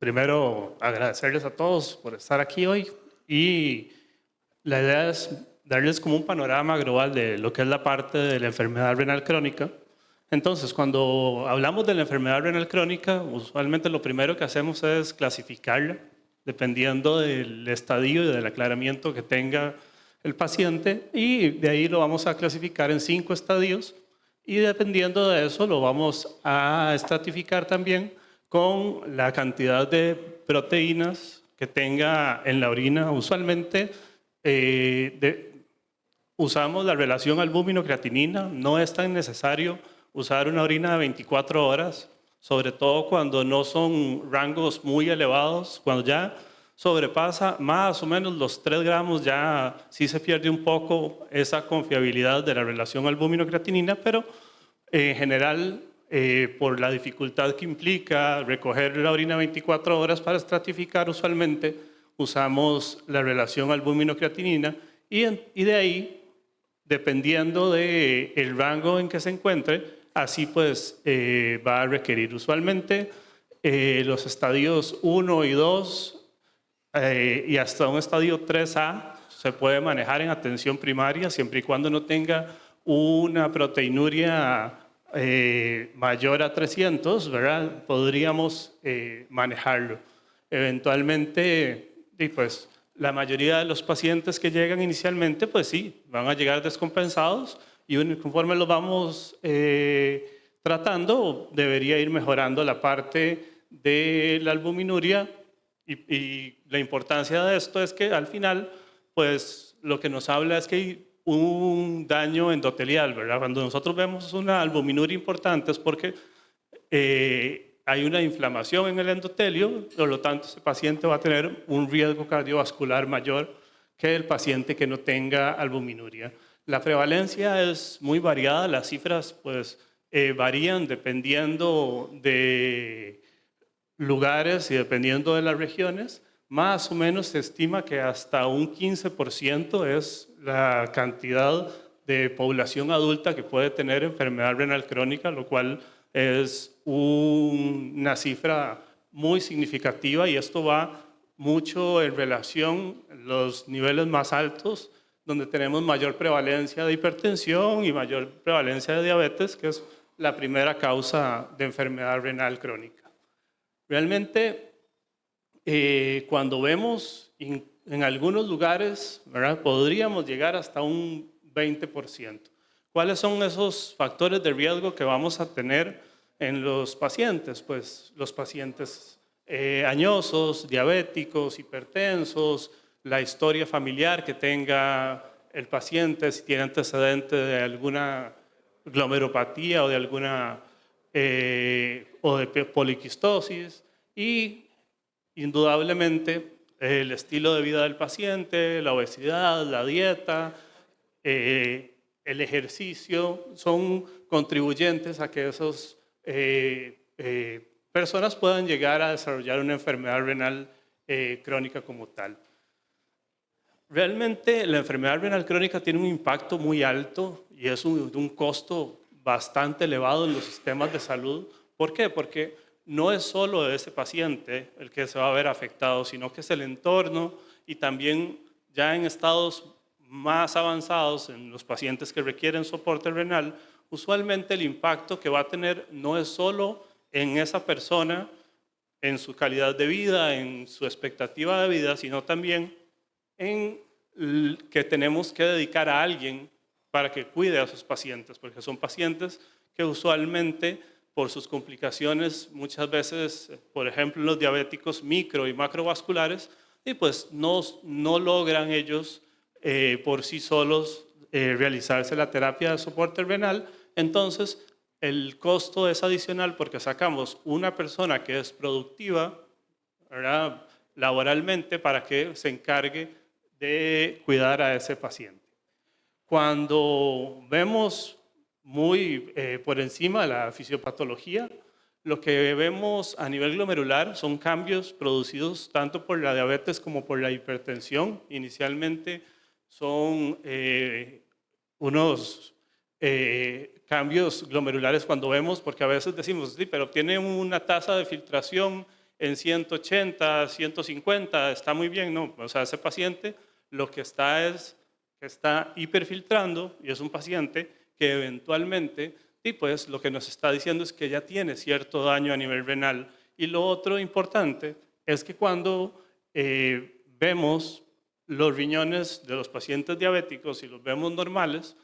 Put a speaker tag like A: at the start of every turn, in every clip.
A: Primero, agradecerles a todos por estar aquí hoy y la idea es darles como un panorama global de lo que es la parte de la enfermedad renal crónica. Entonces, cuando hablamos de la enfermedad renal crónica, usualmente lo primero que hacemos es clasificarla, dependiendo del estadio y del aclaramiento que tenga el paciente, y de ahí lo vamos a clasificar en 5 estadios, y dependiendo de eso lo vamos a estratificar también con la cantidad de proteínas que tenga en la orina. Usualmente usamos la relación albúmino-creatinina. No es tan necesario usar una orina de 24 horas, sobre todo cuando no son rangos muy elevados. Cuando ya sobrepasa más o menos los 3 gramos, ya sí se pierde un poco esa confiabilidad de la relación albúmino-creatinina, pero en general, por la dificultad que implica recoger la orina 24 horas para estratificar, usualmente usamos la relación albúmino-creatinina y de ahí, dependiendo del rango en que se encuentre, así pues va a requerir usualmente los estadios 1 y 2 y hasta un estadio 3A se puede manejar en atención primaria siempre y cuando no tenga una proteinuria mayor a 300, ¿verdad? Podríamos manejarlo. Eventualmente, y pues la mayoría de los pacientes que llegan inicialmente, pues sí, van a llegar descompensados y conforme los vamos tratando, debería ir mejorando la parte de la albuminuria y la importancia de esto es que al final, pues lo que nos habla es que hay un daño endotelial, ¿verdad? Cuando nosotros vemos una albuminuria importante es porque hay una inflamación en el endotelio, por lo tanto ese paciente va a tener un riesgo cardiovascular mayor que el paciente que no tenga albuminuria. La prevalencia es muy variada, las cifras pues varían dependiendo de lugares y dependiendo de las regiones. Más o menos se estima que hasta un 15% es la cantidad de población adulta que puede tener enfermedad renal crónica, lo cual es una cifra muy significativa y esto va mucho en relación a los niveles más altos, donde tenemos mayor prevalencia de hipertensión y mayor prevalencia de diabetes, que es la primera causa de enfermedad renal crónica. Realmente, cuando vemos en algunos lugares, ¿verdad? Podríamos llegar hasta un 20%. ¿Cuáles son esos factores de riesgo que vamos a tener en los pacientes? Pues los pacientes añosos, diabéticos, hipertensos, la historia familiar que tenga el paciente, si tiene antecedente de alguna glomerulopatía o de alguna o de poliquistosis y indudablemente el estilo de vida del paciente, la obesidad, la dieta, el ejercicio son contribuyentes a que esas personas puedan llegar a desarrollar una enfermedad renal crónica como tal. Realmente la enfermedad renal crónica tiene un impacto muy alto y es un costo bastante elevado en los sistemas de salud. ¿Por qué? Porque no es solo ese paciente el que se va a ver afectado, sino que es el entorno y también ya en estados más avanzados, en los pacientes que requieren soporte renal, usualmente el impacto que va a tener no es solo en esa persona, en su calidad de vida, en su expectativa de vida, sino también en que tenemos que dedicar a alguien para que cuide a sus pacientes, porque son pacientes que usualmente por sus complicaciones muchas veces, por ejemplo, los diabéticos micro y macrovasculares, y pues no logran ellos por sí solos realizarse la terapia de soporte renal. Entonces el costo es adicional porque sacamos una persona que es productiva, ¿verdad?, laboralmente para que se encargue de cuidar a ese paciente. Cuando vemos muy por encima de la fisiopatología, lo que vemos a nivel glomerular son cambios producidos tanto por la diabetes como por la hipertensión. Inicialmente son unos cambios glomerulares cuando vemos, porque a veces decimos, sí, pero tiene una tasa de filtración en 180, 150, está muy bien, ¿no? O sea, ese paciente lo que está es que está hiperfiltrando y es un paciente que eventualmente, y pues lo que nos está diciendo es que ya tiene cierto daño a nivel renal. Y lo otro importante es que cuando vemos los riñones de los pacientes diabéticos y los vemos normales,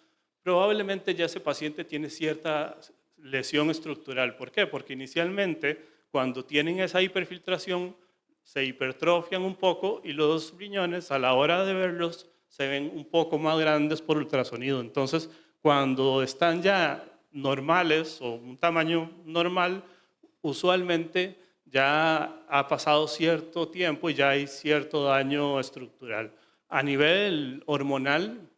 A: probablemente ya ese paciente tiene cierta lesión estructural. ¿Por qué? Porque inicialmente, cuando tienen esa hiperfiltración, se hipertrofian un poco y los riñones, a la hora de verlos, se ven un poco más grandes por ultrasonido. Entonces, cuando están ya normales o un tamaño normal, usualmente ya ha pasado cierto tiempo y ya hay cierto daño estructural. A nivel hormonal,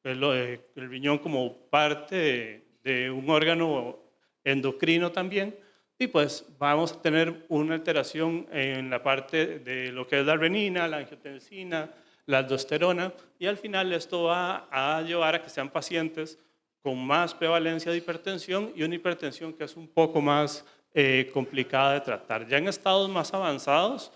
A: el riñón como parte de un órgano endocrino también, y pues vamos a tener una alteración en la parte de lo que es la renina, la angiotensina, la aldosterona, y al final esto va a llevar a que sean pacientes con más prevalencia de hipertensión y una hipertensión que es un poco más complicada de tratar. Ya en estados más avanzados,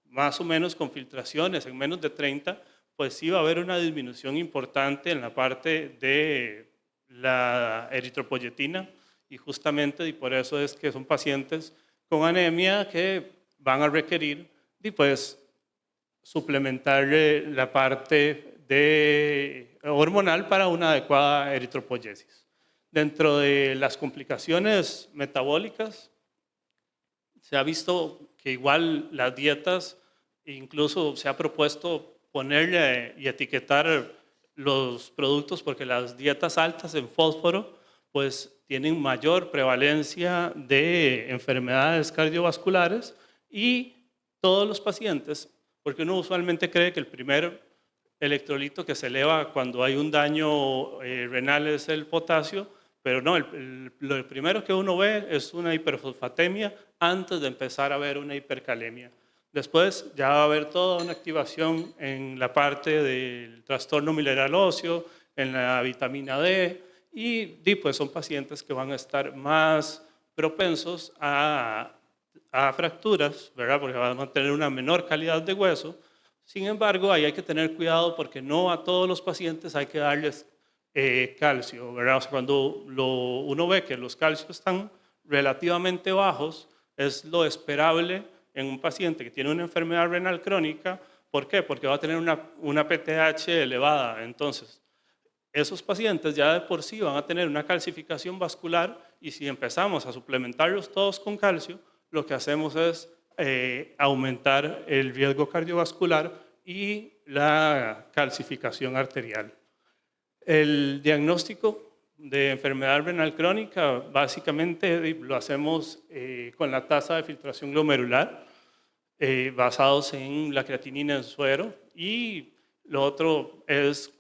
A: más o menos con filtraciones en menos de 30, pues sí va a haber una disminución importante en la parte de la eritropoyetina y justamente y por eso es que son pacientes con anemia que van a requerir y pues suplementarle la parte de hormonal para una adecuada eritropoyesis. Dentro de las complicaciones metabólicas, se ha visto que igual las dietas, incluso se ha propuesto ponerle y etiquetar los productos porque las dietas altas en fósforo pues tienen mayor prevalencia de enfermedades cardiovasculares y todos los pacientes, porque uno usualmente cree que el primer electrolito que se eleva cuando hay un daño renal es el potasio, pero no, lo primero que uno ve es una hiperfosfatemia antes de empezar a ver una hipercalemia. Después ya va a haber toda una activación en la parte del trastorno mineral óseo, en la vitamina D, y pues son pacientes que van a estar más propensos a fracturas, ¿verdad? Porque van a tener una menor calidad de hueso. Sin embargo, ahí hay que tener cuidado porque no a todos los pacientes hay que darles calcio, ¿verdad? O sea, cuando uno ve que los calcios están relativamente bajos, es lo esperable en un paciente que tiene una enfermedad renal crónica. ¿Por qué? Porque va a tener una PTH elevada. Entonces, esos pacientes ya de por sí van a tener una calcificación vascular y si empezamos a suplementarlos todos con calcio, lo que hacemos es aumentar el riesgo cardiovascular y la calcificación arterial. El diagnóstico de enfermedad renal crónica básicamente lo hacemos con la tasa de filtración glomerular basados en la creatinina en suero y lo otro es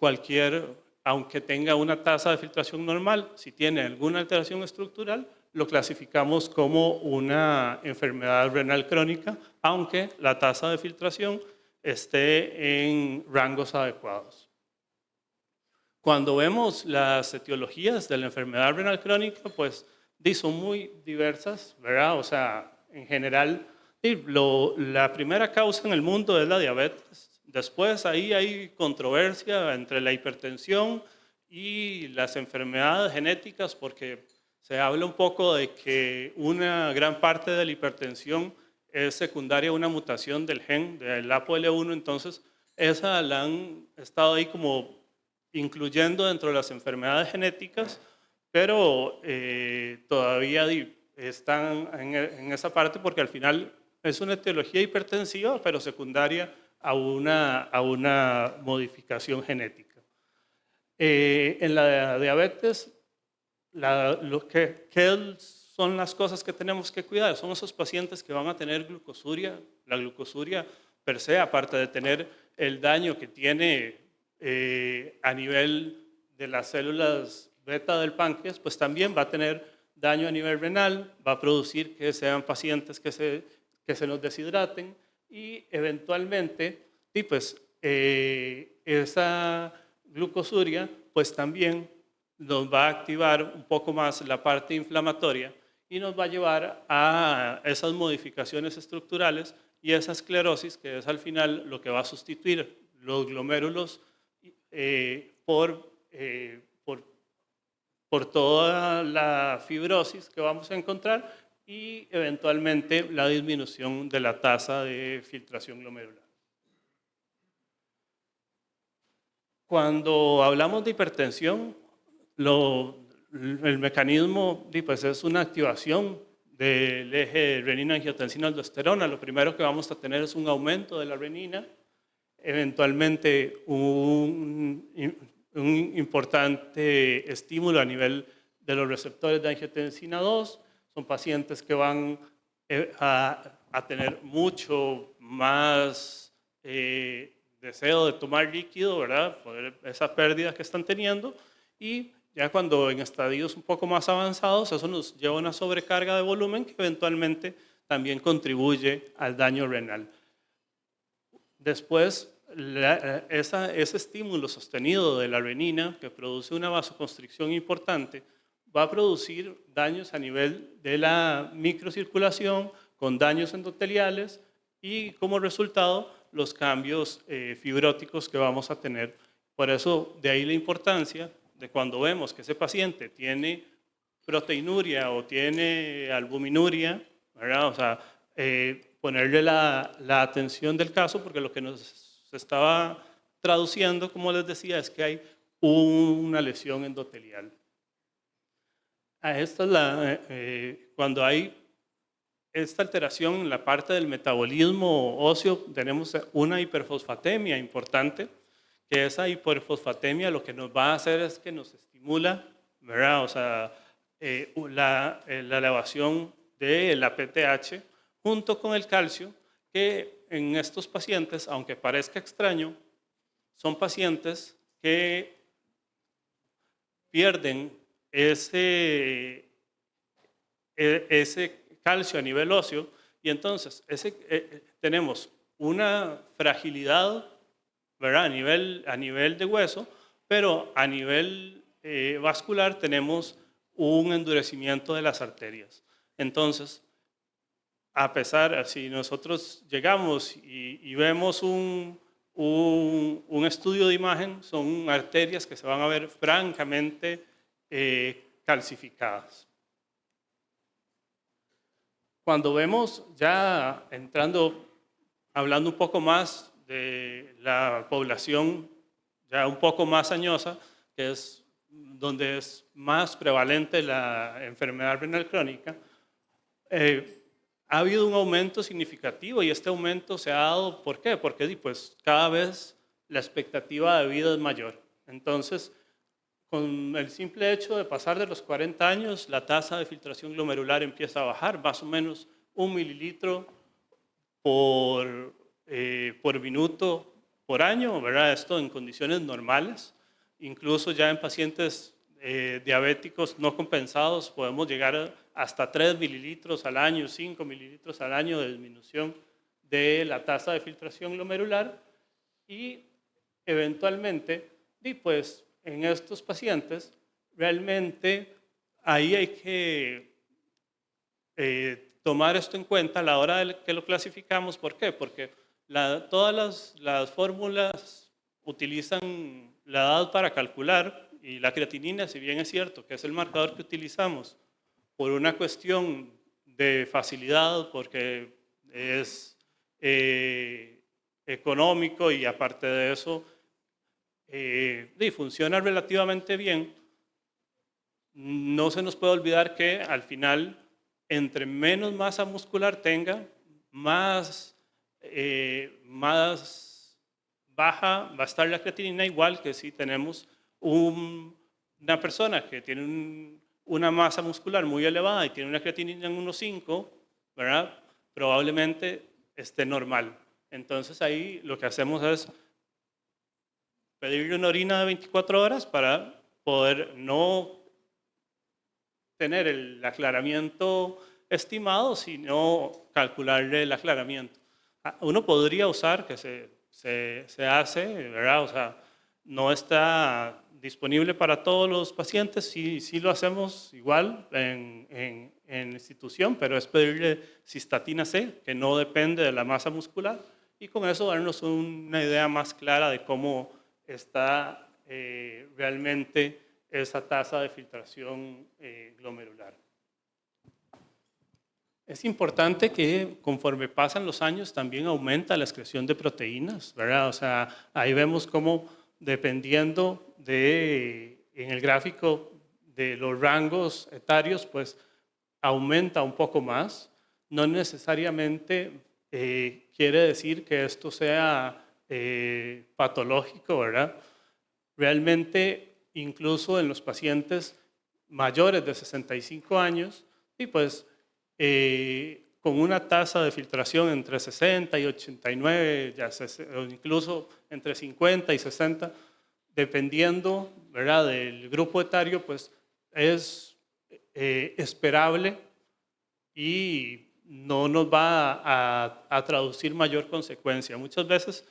A: aunque tenga una tasa de filtración normal, si tiene alguna alteración estructural, lo clasificamos como una enfermedad renal crónica, aunque la tasa de filtración esté en rangos adecuados. Cuando vemos las etiologías de la enfermedad renal crónica, pues son muy diversas, ¿verdad? O sea, en general, la primera causa en el mundo es la diabetes. Después ahí hay controversia entre la hipertensión y las enfermedades genéticas porque se habla un poco de que una gran parte de la hipertensión es secundaria a una mutación del gen del ApoL1, entonces esa la han estado ahí como incluyendo dentro de las enfermedades genéticas, pero todavía están en esa parte porque al final es una etiología hipertensiva, pero secundaria a una modificación genética. En la diabetes, ¿qué son las cosas que tenemos que cuidar? Son esos pacientes que van a tener glucosuria. La glucosuria per se, aparte de tener el daño que tiene a nivel de las células beta del páncreas, pues también va a tener daño a nivel renal, va a producir que sean pacientes que se nos deshidraten y eventualmente, pues, esa glucosuria pues también nos va a activar un poco más la parte inflamatoria y nos va a llevar a esas modificaciones estructurales y esa esclerosis, que es al final lo que va a sustituir los glomérulos por toda la fibrosis que vamos a encontrar y eventualmente la disminución de la tasa de filtración glomerular. Cuando hablamos de hipertensión, el mecanismo pues es una activación del eje renina-angiotensina-aldosterona. Lo primero que vamos a tener es un aumento de la renina, eventualmente un importante estímulo a nivel de los receptores de angiotensina 2. Son pacientes que van a tener mucho más deseo de tomar líquido, ¿verdad? Por esa pérdida que están teniendo, y ya cuando en estadios un poco más avanzados, eso nos lleva a una sobrecarga de volumen que eventualmente también contribuye al daño renal. Después, ese estímulo sostenido de la renina, que produce una vasoconstricción importante, va a producir daños a nivel de la microcirculación, con daños endoteliales y como resultado los cambios fibróticos que vamos a tener. Por eso, de ahí la importancia de cuando vemos que ese paciente tiene proteinuria o tiene albuminuria, ¿verdad? O sea, ponerle la atención del caso, porque lo que nos estaba traduciendo, como les decía, es que hay una lesión endotelial. Esta es cuando hay esta alteración en la parte del metabolismo óseo, tenemos una hiperfosfatemia importante, que esa hiperfosfatemia lo que nos va a hacer es que nos estimula, ¿verdad? O sea, la elevación de la PTH junto con el calcio, que en estos pacientes, aunque parezca extraño, son pacientes que pierden ese calcio a nivel óseo, y entonces tenemos una fragilidad, ¿verdad? A nivel de hueso, pero a nivel vascular tenemos un endurecimiento de las arterias. Entonces, a pesar, si nosotros llegamos y vemos un estudio de imagen, son arterias que se van a ver francamente calcificadas. Cuando vemos ya hablando un poco más de la población ya un poco más añosa, que es donde es más prevalente la enfermedad renal crónica, ha habido un aumento significativo, y este aumento se ha dado, ¿por qué? Porque pues, cada vez la expectativa de vida es mayor. Entonces, con el simple hecho de pasar de los 40 años, la tasa de filtración glomerular empieza a bajar, más o menos 1 mililitro por minuto por año, ¿verdad? Esto en condiciones normales. Incluso ya en pacientes diabéticos no compensados podemos llegar hasta 3 mililitros al año, 5 mililitros al año de disminución de la tasa de filtración glomerular, y eventualmente, y pues en estos pacientes realmente ahí hay que tomar esto en cuenta a la hora de que lo clasificamos. ¿Por qué? Porque todas las fórmulas utilizan la edad para calcular, y la creatinina, si bien es cierto que es el marcador que utilizamos por una cuestión de facilidad, porque es económico y aparte de eso funciona relativamente bien, no se nos puede olvidar que al final, entre menos masa muscular tenga, más baja va a estar la creatinina, igual que si tenemos una persona que tiene una masa muscular muy elevada y tiene una creatinina en 1,5, ¿verdad? Probablemente esté normal. Entonces ahí lo que hacemos es pedirle una orina de 24 horas para poder no tener el aclaramiento estimado, sino calcularle el aclaramiento. Uno podría usar, que se hace, ¿verdad? O sea, no está disponible para todos los pacientes, sí lo hacemos igual en la institución, pero es pedirle cistatina C, que no depende de la masa muscular, y con eso darnos una idea más clara de cómo está realmente esa tasa de filtración glomerular. Es importante que conforme pasan los años también aumenta la excreción de proteínas, ¿verdad? O sea, ahí vemos cómo dependiendo en el gráfico de los rangos etarios, pues aumenta un poco más. No necesariamente quiere decir que esto sea patológico, ¿verdad? Realmente, incluso en los pacientes mayores de 65 años, y pues con una tasa de filtración entre 60 y 89, o incluso entre 50 y 60, dependiendo, ¿verdad?, del grupo etario, pues es esperable y no nos va a traducir mayor consecuencia. Muchas veces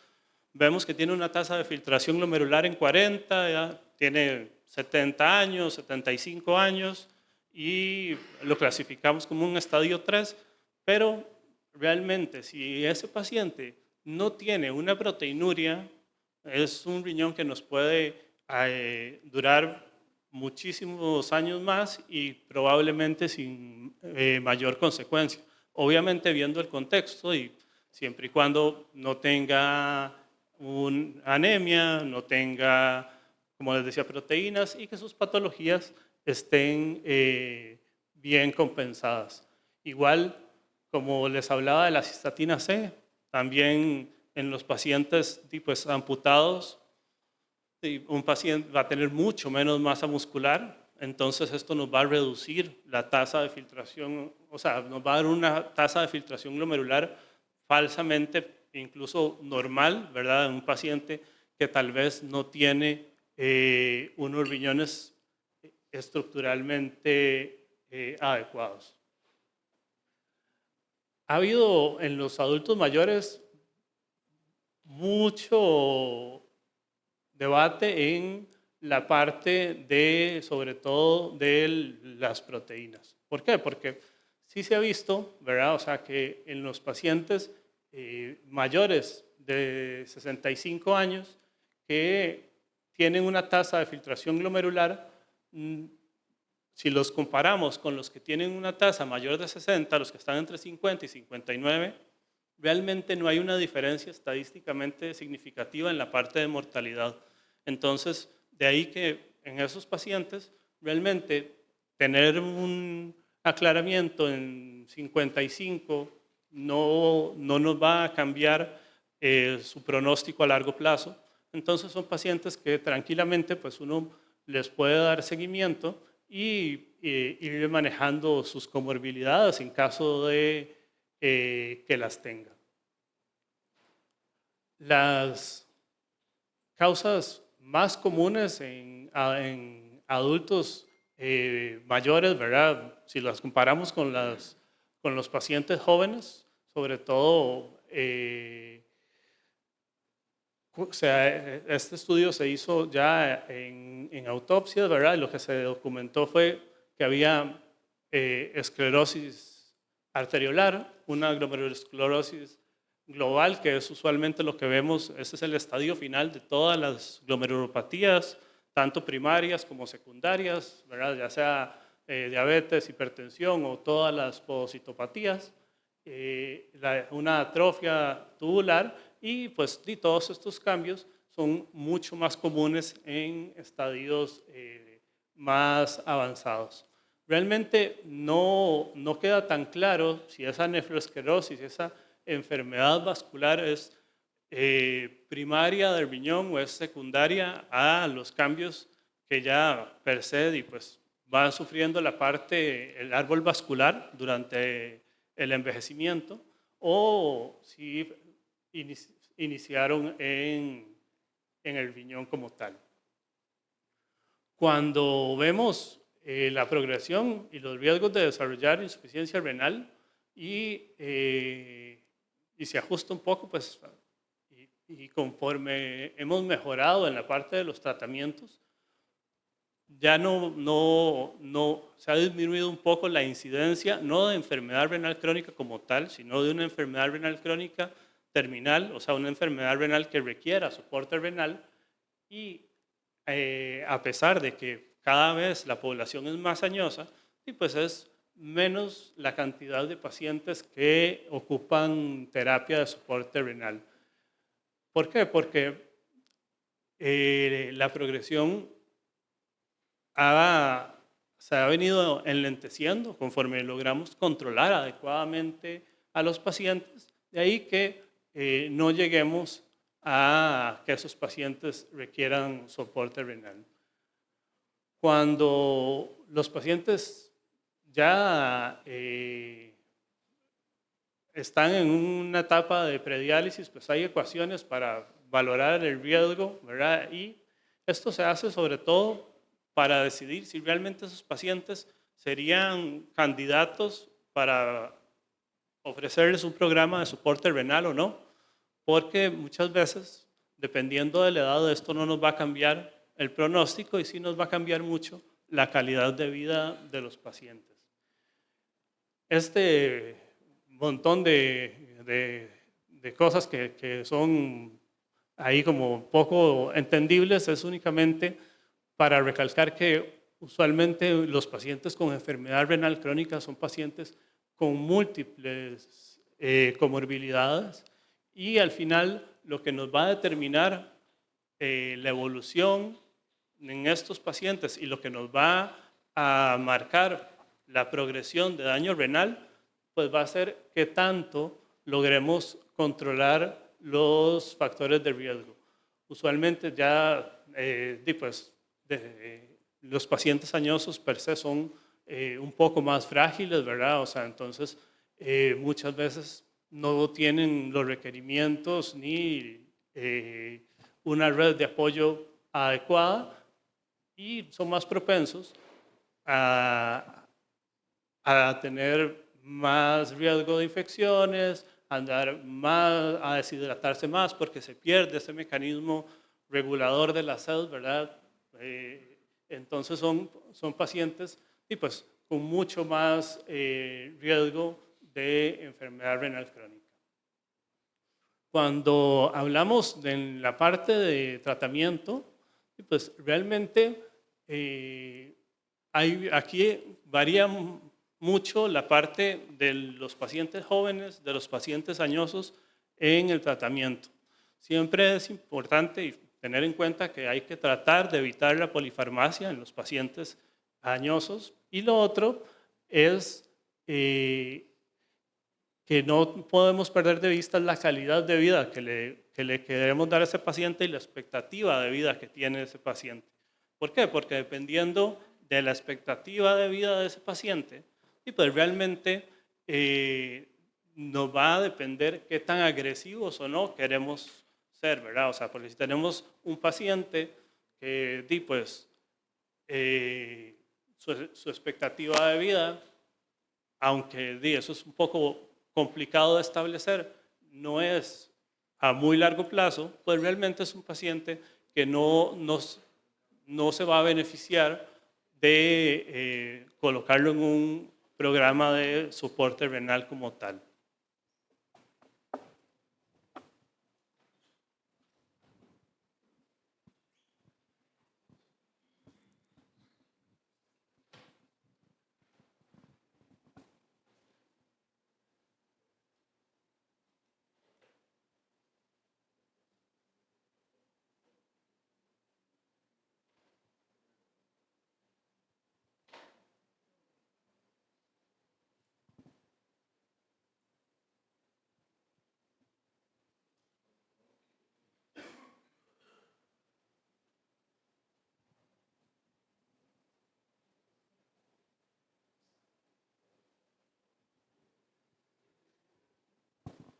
A: vemos que tiene una tasa de filtración glomerular en 40, ya tiene 70 años, 75 años, y lo clasificamos como un estadio 3, pero realmente si ese paciente no tiene una proteinuria, es un riñón que nos puede durar muchísimos años más y probablemente sin mayor consecuencia. Obviamente viendo el contexto y siempre y cuando no tenga anemia, no tenga, como les decía, proteínas y que sus patologías estén bien compensadas. Igual, como les hablaba de la cistatina C, también en los pacientes pues, amputados, un paciente va a tener mucho menos masa muscular, entonces esto nos va a reducir la tasa de filtración, o sea, nos va a dar una tasa de filtración glomerular falsamente incluso normal, ¿verdad? En un paciente que tal vez no tiene unos riñones estructuralmente adecuados. Ha habido en los adultos mayores mucho debate en la parte de, sobre todo, de las proteínas. ¿Por qué? Porque sí se ha visto, ¿verdad? O sea, que en los pacientes mayores de 65 años que tienen una tasa de filtración glomerular, si los comparamos con los que tienen una tasa mayor de 60, los que están entre 50 y 59, realmente no hay una diferencia estadísticamente significativa en la parte de mortalidad. Entonces, de ahí que en esos pacientes realmente tener un aclaramiento en 55 no nos va a cambiar su pronóstico a largo plazo. Entonces son pacientes que tranquilamente pues uno les puede dar seguimiento y ir manejando sus comorbilidades en caso de que las tenga. Las causas más comunes en adultos mayores, ¿verdad? Si las comparamos con los pacientes jóvenes, sobre todo, o sea, este estudio se hizo ya en autopsias, ¿verdad? Y lo que se documentó fue que había esclerosis arteriolar, una glomerulosclerosis global, que es usualmente lo que vemos, ese es el estadio final de todas las glomerulopatías, tanto primarias como secundarias, ¿verdad? Ya sea diabetes, hipertensión o todas las podocitopatías, una atrofia tubular y pues todos estos cambios son mucho más comunes en estadios más avanzados. Realmente no queda tan claro si esa nefroesclerosis, esa enfermedad vascular es primaria del riñón o es secundaria a los cambios que ya per se y pues van sufriendo la parte, el árbol vascular durante el envejecimiento o si iniciaron en el riñón como tal. Cuando vemos la progresión y los riesgos de desarrollar insuficiencia renal y se ajusta un poco, pues, y conforme hemos mejorado en la parte de los tratamientos, ya no se ha disminuido un poco la incidencia, no de enfermedad renal crónica como tal, sino de una enfermedad renal crónica terminal, o sea, una enfermedad renal que requiera soporte renal. Y a pesar de que cada vez la población es más añosa, y pues es menos la cantidad de pacientes que ocupan terapia de soporte renal. ¿Por qué? Porque la progresión se ha venido enlenteciendo conforme logramos controlar adecuadamente a los pacientes, de ahí que no lleguemos a que esos pacientes requieran soporte renal. Cuando los pacientes ya están en una etapa de prediálisis, pues hay ecuaciones para valorar el riesgo, ¿verdad? Y esto se hace sobre todo para decidir si realmente esos pacientes serían candidatos para ofrecerles un programa de soporte renal o no, porque muchas veces, dependiendo de la edad, de esto no nos va a cambiar el pronóstico y sí nos va a cambiar mucho la calidad de vida de los pacientes. Este montón de cosas que son ahí como poco entendibles es únicamente para recalcar que usualmente los pacientes con enfermedad renal crónica son pacientes con múltiples comorbilidades y al final lo que nos va a determinar la evolución en estos pacientes y lo que nos va a marcar la progresión de daño renal, pues va a ser qué tanto logremos controlar los factores de riesgo. Usualmente ya los pacientes añosos per se son un poco más frágiles, ¿verdad? O sea, entonces muchas veces no tienen los requerimientos ni una red de apoyo adecuada y son más propensos a, a tener más riesgo de infecciones, a deshidratarse más porque se pierde ese mecanismo regulador de la sed, ¿verdad? Entonces son pacientes y pues, con mucho más riesgo de enfermedad renal crónica. Cuando hablamos de la parte de tratamiento, pues realmente aquí varía mucho la parte de los pacientes jóvenes, de los pacientes añosos en el tratamiento. Siempre es importante tener en cuenta que hay que tratar de evitar la polifarmacia en los pacientes añosos. Y lo otro es que no podemos perder de vista la calidad de vida que le queremos dar a ese paciente y la expectativa de vida que tiene ese paciente. ¿Por qué? Porque dependiendo de la expectativa de vida de ese paciente, y pues realmente nos va a depender qué tan agresivos o no queremos ser, ¿verdad? O sea, porque si tenemos un paciente que pues, su expectativa de vida, aunque eso es un poco complicado de establecer, no es a muy largo plazo, pues realmente es un paciente que no se va a beneficiar de colocarlo en un programa de soporte renal como tal.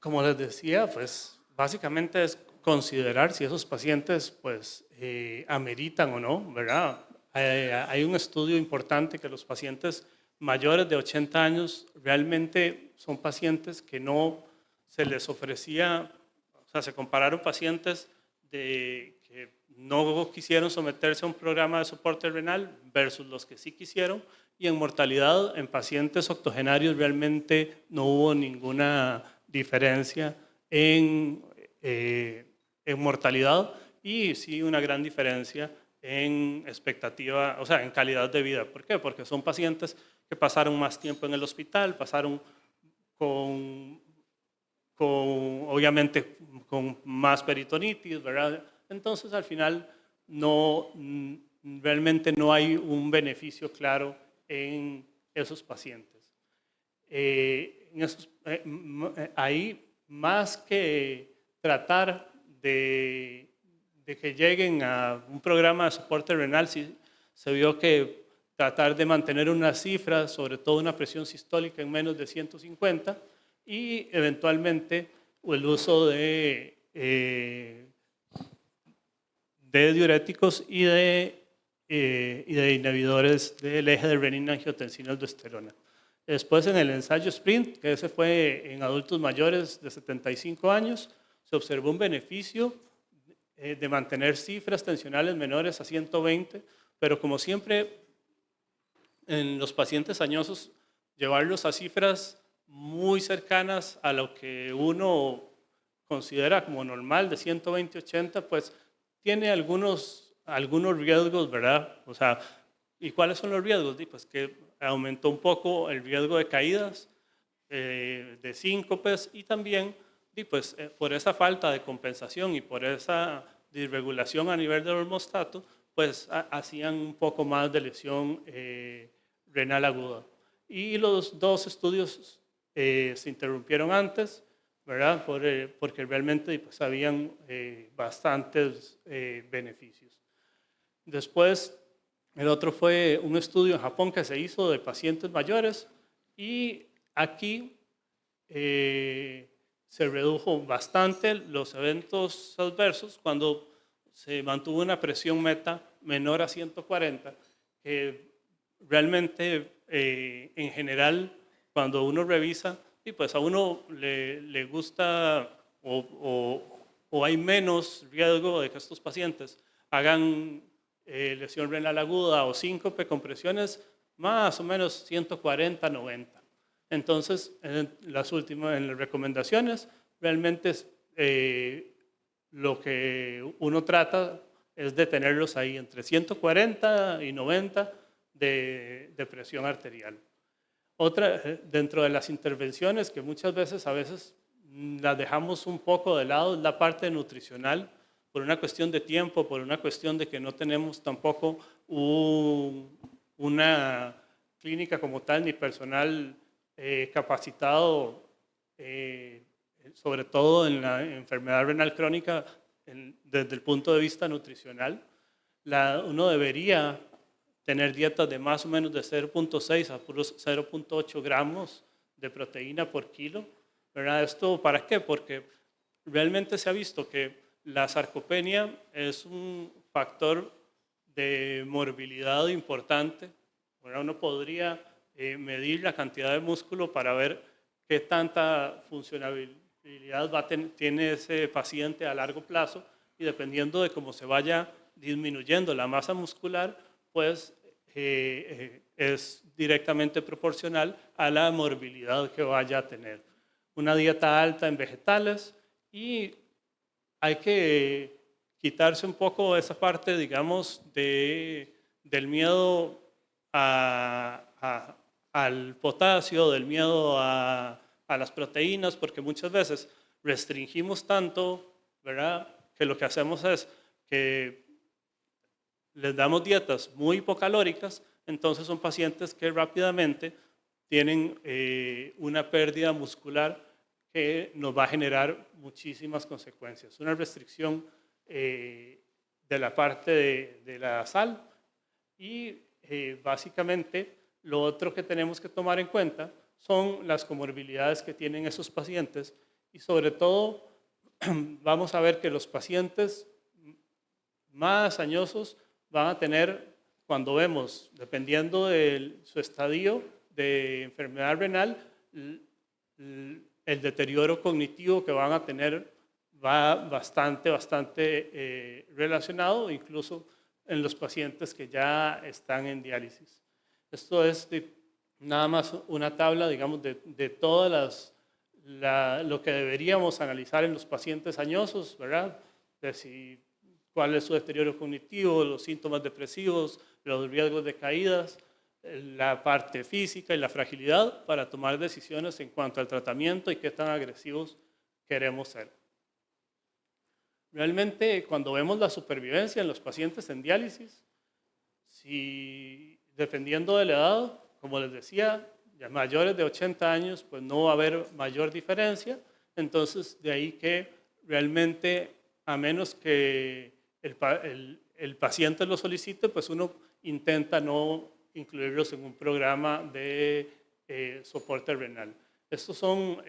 A: Como les decía, pues básicamente es considerar si esos pacientes pues ameritan o no, ¿verdad? Hay un estudio importante que los pacientes mayores de 80 años realmente son pacientes que no se les ofrecía, o sea, se compararon pacientes de que no quisieron someterse a un programa de soporte renal versus los que sí quisieron, y en mortalidad en pacientes octogenarios realmente no hubo ninguna diferencia en mortalidad, y sí una gran diferencia en expectativa, o sea, en calidad de vida. ¿Por qué? Porque son pacientes que pasaron más tiempo en el hospital, pasaron con obviamente con más peritonitis, ¿verdad? Entonces al final realmente no hay un beneficio claro en esos pacientes. Ahí, más que tratar de que lleguen a un programa de soporte renal, sí, se vio que tratar de mantener una cifra, sobre todo una presión sistólica en menos de 150, y eventualmente el uso de diuréticos y de inhibidores del eje de renina-angiotensina-aldosterona. Después, en el ensayo SPRINT, que ese fue en adultos mayores de 75 años, se observó un beneficio de mantener cifras tensionales menores a 120, pero como siempre en los pacientes añosos, llevarlos a cifras muy cercanas a lo que uno considera como normal, de 120-80, pues tiene algunos riesgos, ¿verdad? O sea, ¿y cuáles son los riesgos? Pues que aumentó un poco el riesgo de caídas, de síncopes, y también pues, por esa falta de compensación y por esa disregulación a nivel del hormostato, pues hacían un poco más de lesión renal aguda. Y los dos estudios se interrumpieron antes, ¿verdad? Porque realmente pues, habían bastantes beneficios. Después, el otro fue un estudio en Japón que se hizo de pacientes mayores, y aquí se redujo bastante los eventos adversos cuando se mantuvo una presión meta menor a 140, que realmente en general cuando uno revisa, y pues a uno le gusta o hay menos riesgo de que estos pacientes hagan lesión renal aguda o síncope con presiones más o menos 140-90. Entonces, en las recomendaciones, realmente lo que uno trata es de tenerlos ahí entre 140 y 90 de presión arterial. Otra, dentro de las intervenciones que muchas veces, las dejamos un poco de lado, es la parte nutricional, por una cuestión de tiempo, por una cuestión de que no tenemos tampoco una clínica como tal, ni personal capacitado, sobre todo en la enfermedad renal crónica, desde el punto de vista nutricional. Uno debería tener dietas de más o menos de 0.6 a puros 0.8 gramos de proteína por kilo, ¿verdad? ¿Esto para qué? Porque realmente se ha visto que la sarcopenia es un factor de morbilidad importante, ¿verdad? Uno podría medir la cantidad de músculo para ver qué tanta funcionalidad tiene ese paciente a largo plazo, y dependiendo de cómo se vaya disminuyendo la masa muscular, pues es directamente proporcional a la morbilidad que vaya a tener. Una dieta alta en vegetales, y hay que quitarse un poco esa parte, digamos, del miedo al potasio, del miedo a las proteínas, porque muchas veces restringimos tanto, ¿verdad? Que lo que hacemos es que les damos dietas muy hipocalóricas, entonces son pacientes que rápidamente tienen una pérdida muscular que nos va a generar muchísimas consecuencias. Una restricción de la parte de la sal, y básicamente lo otro que tenemos que tomar en cuenta son las comorbilidades que tienen esos pacientes, y sobre todo vamos a ver que los pacientes más añosos van a tener, cuando vemos, dependiendo de su estadio de enfermedad renal, el deterioro cognitivo que van a tener va bastante relacionado, incluso en los pacientes que ya están en diálisis. Esto es nada más una tabla, digamos, de todas lo que deberíamos analizar en los pacientes añosos, ¿verdad? De cuál es su deterioro cognitivo, los síntomas depresivos, los riesgos de caídas, la parte física y la fragilidad para tomar decisiones en cuanto al tratamiento y qué tan agresivos queremos ser. Realmente, cuando vemos la supervivencia en los pacientes en diálisis, dependiendo de la edad, como les decía, ya mayores de 80 años, pues no va a haber mayor diferencia. Entonces, de ahí que realmente, a menos que el paciente lo solicite, pues uno intenta no incluirlos en un programa de soporte renal. Estos son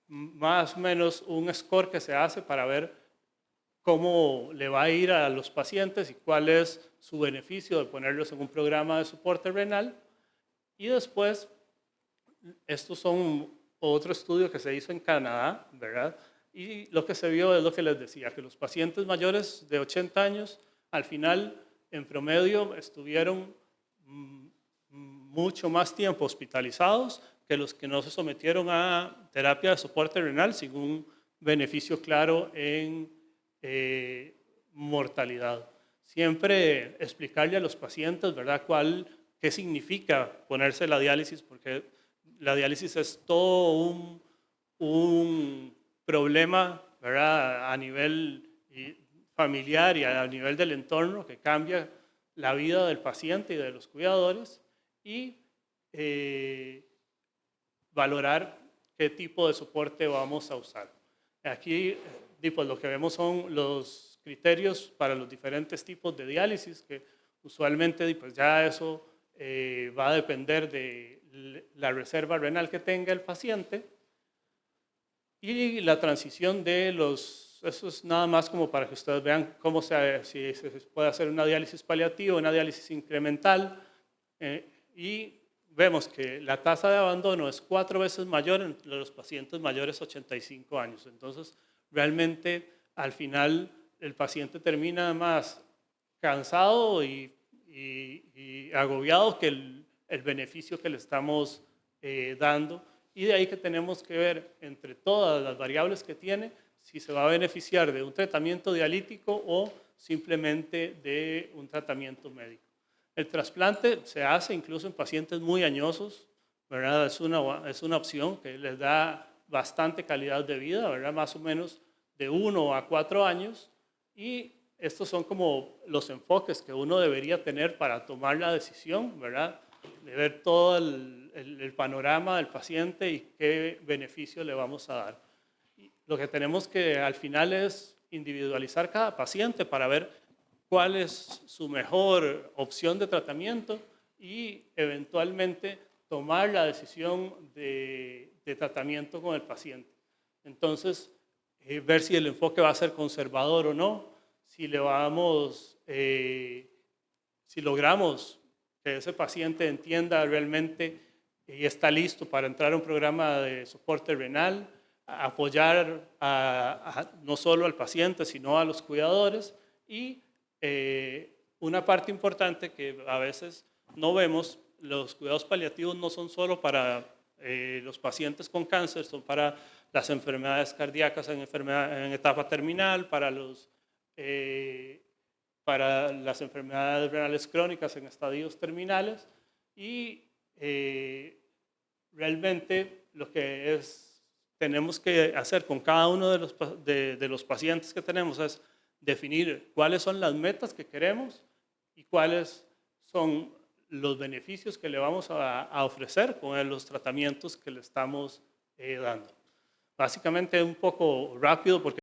A: más o menos un score que se hace para ver cómo le va a ir a los pacientes y cuál es su beneficio de ponerlos en un programa de soporte renal. Y después, estos son otro estudio que se hizo en Canadá, ¿verdad? Y lo que se vio es lo que les decía, que los pacientes mayores de 80 años, al final, en promedio, estuvieron mucho más tiempo hospitalizados que los que no se sometieron a terapia de soporte renal sin un beneficio claro en mortalidad. Siempre explicarle a los pacientes, ¿verdad?, qué significa ponerse la diálisis, porque la diálisis es todo un problema, ¿verdad?, a nivel familiar y a nivel del entorno que cambia la vida del paciente y de los cuidadores, y valorar qué tipo de soporte vamos a usar. Aquí pues, lo que vemos son los criterios para los diferentes tipos de diálisis, que usualmente pues, ya eso va a depender de la reserva renal que tenga el paciente, y la transición de eso es nada más como para que ustedes vean si se puede hacer una diálisis paliativa, una diálisis incremental, y vemos que la tasa de abandono es 4 veces mayor entre los pacientes mayores de 85 años. Entonces, realmente, al final, el paciente termina más cansado y agobiado que el beneficio que le estamos dando. Y de ahí que tenemos que ver entre todas las variables que tiene, si se va a beneficiar de un tratamiento dialítico o simplemente de un tratamiento médico. El trasplante se hace incluso en pacientes muy añosos, ¿verdad? Es una opción que les da bastante calidad de vida, ¿verdad? Más o menos de 1 a 4 años, y estos son como los enfoques que uno debería tener para tomar la decisión, ¿verdad?, de ver todo el panorama del paciente y qué beneficio le vamos a dar. Y lo que tenemos que al final es individualizar cada paciente para ver cuál es su mejor opción de tratamiento y eventualmente tomar la decisión de tratamiento con el paciente. Entonces, ver si el enfoque va a ser conservador o no, si logramos que ese paciente entienda realmente y está listo para entrar a un programa de soporte renal, apoyar no solo al paciente, sino a los cuidadores. Y una parte importante que a veces no vemos, los cuidados paliativos no son solo para los pacientes con cáncer, son para las enfermedades cardíacas en etapa terminal, para las enfermedades renales crónicas en estadios terminales, y realmente lo que tenemos que hacer con cada uno de los pacientes que tenemos es definir cuáles son las metas que queremos y cuáles son los beneficios que le vamos a ofrecer con los tratamientos que le estamos dando. Básicamente un poco rápido porque